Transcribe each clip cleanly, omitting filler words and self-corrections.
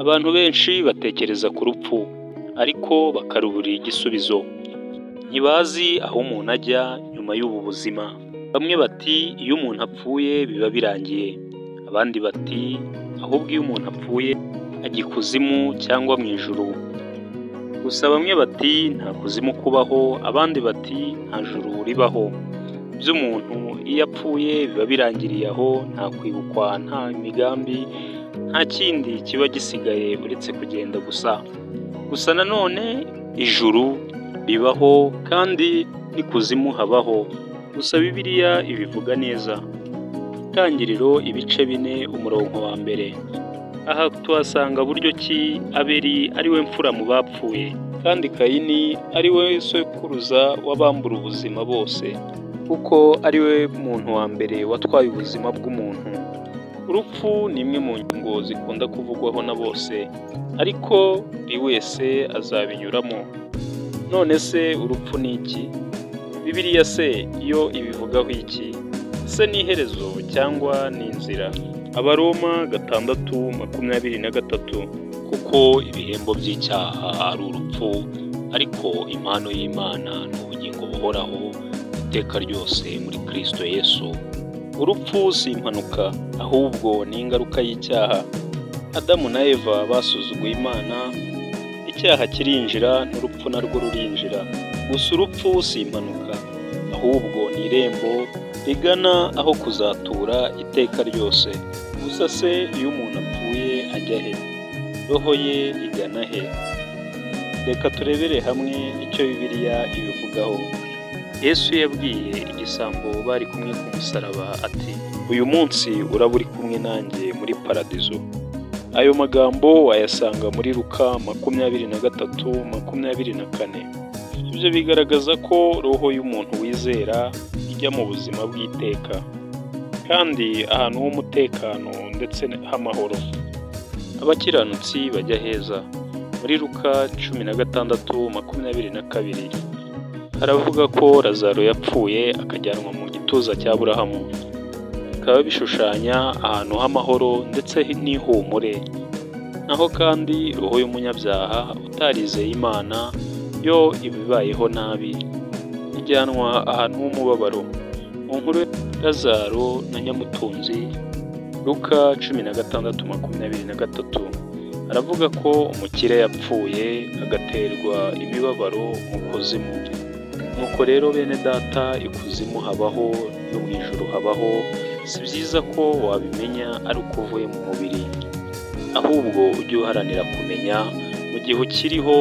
Abantu benshi batekereza ku rupfu ariko bakaruburira igisubizo. Ntibazi aho umuntu ajya nyuma y'ubu buzima. Bamwe bati iyo umuntu apfuye biba birangiye. Abandi bati ahubwo iyo umuntu apfuye ajya ikuzimu cyangwa mu ijuru. Gusa bamwe bati nta kuzimu kubaho, abandi bati nta juru ribaho. By'umuntu iyo apfuye biba birangiriye aho, nta kwibukwa, nta migambi, nta kindi kiba gisigaye uretse kugenda gusa. Gusa nanone ijuru ribaho kandi n'ikuzimu habaho. Gusa Bibiliya ibivuga neza. Itangiriro ibice 4 umurongo wa mbere. Aha tuhasanga buryo ki Abeli ari we mfura mu bapfuye, kandi Kayini ari we sekuruza w'abambura ubuzima bose, kuko ari we muntu wa mbere watwaye ubuzima bw'umuntu. Urupfu ni imwe mu ngingo zikunda kuvugwaho na bose, ariko buri wese azabinyuramo. None se urupfu ni iki? Bibiliya se yo ibivugaho iki? Se ni iherezo cyangwa ni inzira? Abaroma 6:23. Kuko ibihembo by'icyaha ari urupfu, ariko impano y'Imana ni ubugingo buhoraho iteka ryose muri Kristo Yesu. Urupfu si impanuka, ahubwo ni ingaruka y'icyaha. Adamu na Eva basuzuguye Imana, icyaha kirinjira n'urupfu narwo rurinjira. Gusa urupfu si impanuka, ahubwo ni irembo rigana aho kuzatura iteka ryose. Gusa se iyo umuntu apfuye ajya he? Roho ye igana he? Reka turebere hamwe icyo Bibiliya ibivugaho. Yesu yabwiye igisambo bari kumwe ku musaraba ati, uyu munsi uraba uri kumwe nanjye muri paradizo. Ayo magambo wayasanga muri Luka 23:24. Ibyo bigaragaza ko roho y'umuntu wizera ijya mu buzima bw'iteka, kandi ahantu h'umutekano ndetse h'amahoro. Abakiranutsi bajya heza. Muri Luka 16:22 haravuga ko Lazaro yapfuye akajyanwa mu gituza cya Aburahamu. Bikaba bishushanya ahantu h'amahoro ndetse n'ihumure. Naho kandi roho y'umunyabyaha utarizeye Imana yo ibibayeho nabi, ijyanwa ahantu h'umubabaro. Mu nkuru Lazaro na Nyamutunzi, Luka 16:23 aravuga ko umukire yapfuye agaterwa imibabaro mu kuzimu. Nuko rero bene data, ikuzimu habaho no mu ijuru habaho. Si byiza ko wabimenya ari uko uvuye mu mubiri, ahubwo ujye uharanira kumenya mu gihe ukiriho.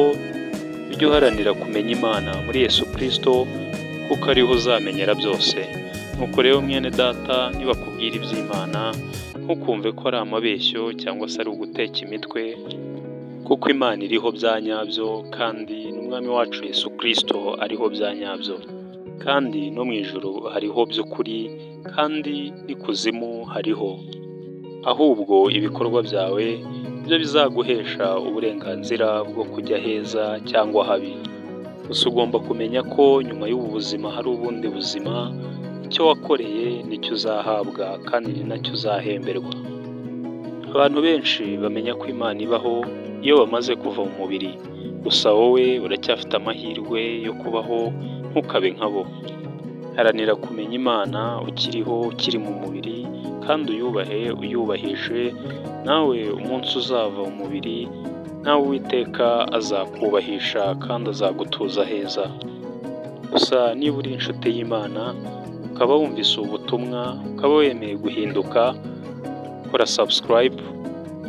Ujye uharanira kumenya Imana muri Yesu Kristo, kuko ariho uzamenyera byose. Nuko rero mwene data, nibakubwira iby'Imana ntukumve ko ari amabeshyo cyangwa se ari uguteka imitwe, kuko Imana iriho bya nyabyo, kandi n'Umwami wacu Yesu Kristo ariho bya nyabyo, kandi no mu ijuru hariho by'ukuri, kandi n'ikuzimu hariho. Ahubwo ibikorwa byawe byo bizaguhesha uburenganzira bwo kujya heza cyangwa habi. Gusa ugomba kumenya ko nyuma y'ubu buzima hari ubundi buzima. Icyo wakoreye nicyo uzahabwa, kandi ni nacyo uzahemberwa. Abantu benshi bamenya ko Imana ibaho iyo bamaze kuva mu mubiri. Gusa wowe uracyafite amahirwe yo kubaho, ntukabe nkabo. Haranira kumenya Imana ukiriho, ukiri mu mubiri, kandi uyubahije. Nawe umunsi uzava mu mubiri, nawe Uwiteka azakubahisha kandi azagutuza heza. Gusa niba uri inshuti y'Imana, ukaba wumvise ubutumwa, ukaba wemeye guhinduka, kora subscribe,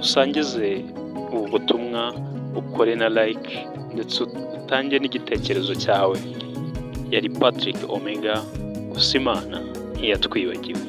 usangize ubu butumwa, ukore na like, ndetse utange n'igitekerezo cyawe. Yari Patrick Omega, gusa Imana ntiyatwibagiwe.